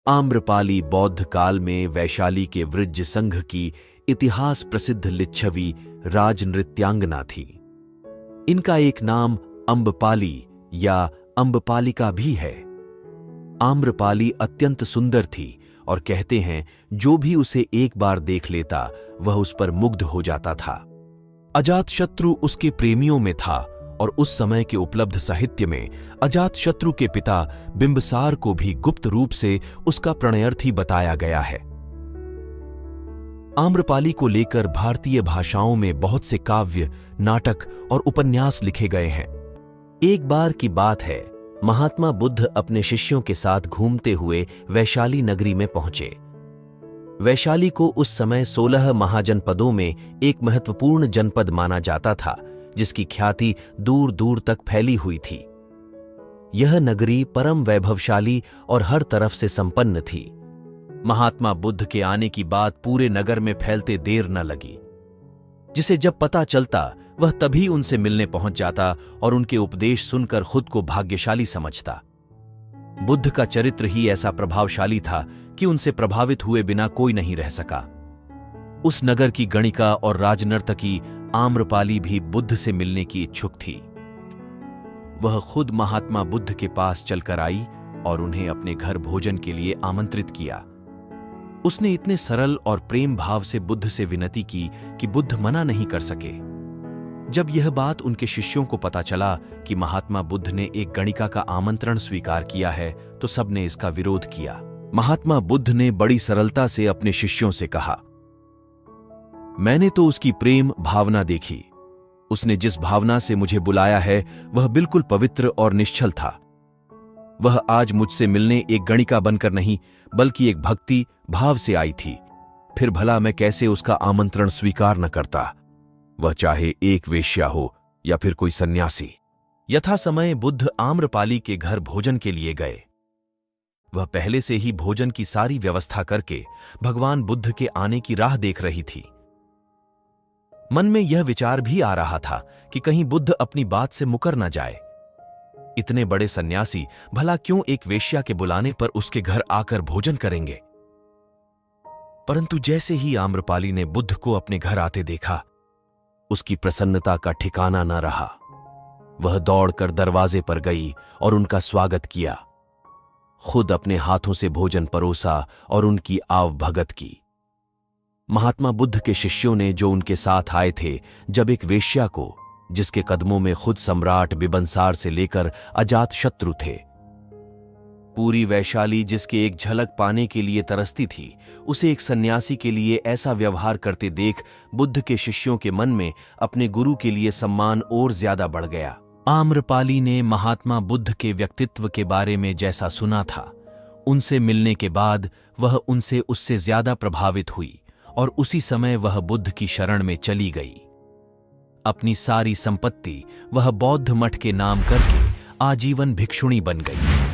आम्रपाली बौद्ध काल में वैशाली के वृज्ज संघ की इतिहास प्रसिद्ध लिच्छवी राजनृत्यांगना थी। इनका एक नाम अम्बपाली या अम्बपालिका भी है। आम्रपाली अत्यंत सुंदर थी और कहते हैं जो भी उसे एक बार देख लेता वह उस पर मुग्ध हो जाता था। अजातशत्रु उसके प्रेमियों में था और उस समय के उपलब्ध साहित्य में अजातशत्रु के पिता बिंबसार को भी गुप्त रूप से उसका प्रणयार्थी बताया गया है। आम्रपाली को लेकर भारतीय भाषाओं में बहुत से काव्य, नाटक और उपन्यास लिखे गए हैं। एक बार की बात है, महात्मा बुद्ध अपने शिष्यों के साथ घूमते हुए वैशाली नगरी में पहुंचे। वैशाली को उस समय 16 महाजनपदों में एक महत्वपूर्ण जनपद माना जाता था, जिसकी ख्याति दूर दूर तक फैली हुई थी। यह नगरी परम वैभवशाली और हर तरफ से संपन्न थी। महात्मा बुद्ध के आने की बात पूरे नगर में फैलते देर न लगी। जिसे जब पता चलता वह तभी उनसे मिलने पहुंच जाता और उनके उपदेश सुनकर खुद को भाग्यशाली समझता। बुद्ध का चरित्र ही ऐसा प्रभावशाली था कि उनसे प्रभावित हुए बिना कोई नहीं रह सका। उस नगर की गणिका और राजनर्तकी आम्रपाली भी बुद्ध से मिलने की इच्छुक थी। वह खुद महात्मा बुद्ध के पास चलकर आई और उन्हें अपने घर भोजन के लिए आमंत्रित किया। उसने इतने सरल और प्रेम भाव से बुद्ध से विनती की कि बुद्ध मना नहीं कर सके। जब यह बात उनके शिष्यों को पता चला कि महात्मा बुद्ध ने एक गणिका का आमंत्रण स्वीकार किया है, तो सबने इसका विरोध किया। महात्मा बुद्ध ने बड़ी सरलता से अपने शिष्यों से कहा, मैंने तो उसकी प्रेम भावना देखी। उसने जिस भावना से मुझे बुलाया है वह बिल्कुल पवित्र और निश्चल था। वह आज मुझसे मिलने एक गणिका बनकर नहीं, बल्कि एक भक्ति भाव से आई थी। फिर भला मैं कैसे उसका आमंत्रण स्वीकार न करता, वह चाहे एक वेश्या हो या फिर कोई सन्यासी। यथा समय बुद्ध आम्रपाली के घर भोजन के लिए गए। वह पहले से ही भोजन की सारी व्यवस्था करके भगवान बुद्ध के आने की राह देख रही थी। मन में यह विचार भी आ रहा था कि कहीं बुद्ध अपनी बात से मुकर न जाए। इतने बड़े सन्यासी भला क्यों एक वेश्या के बुलाने पर उसके घर आकर भोजन करेंगे। परंतु जैसे ही आम्रपाली ने बुद्ध को अपने घर आते देखा, उसकी प्रसन्नता का ठिकाना न रहा। वह दौड़कर दरवाजे पर गई और उनका स्वागत किया। खुद अपने हाथों से भोजन परोसा और उनकी आवभगत की। महात्मा बुद्ध के शिष्यों ने, जो उनके साथ आए थे, जब एक वेश्या को, जिसके कदमों में खुद सम्राट बिंबसार से लेकर अजातशत्रु थे, पूरी वैशाली जिसके एक झलक पाने के लिए तरसती थी, उसे एक सन्यासी के लिए ऐसा व्यवहार करते देख बुद्ध के शिष्यों के मन में अपने गुरु के लिए सम्मान और ज्यादा बढ़ गया। आम्रपाली ने महात्मा बुद्ध के व्यक्तित्व के बारे में जैसा सुना था, उनसे मिलने के बाद वह उनसे उससे ज्यादा प्रभावित हुई और उसी समय वह बुद्ध की शरण में चली गई। अपनी सारी संपत्ति वह बौद्ध मठ के नाम करके आजीवन भिक्षुणी बन गई।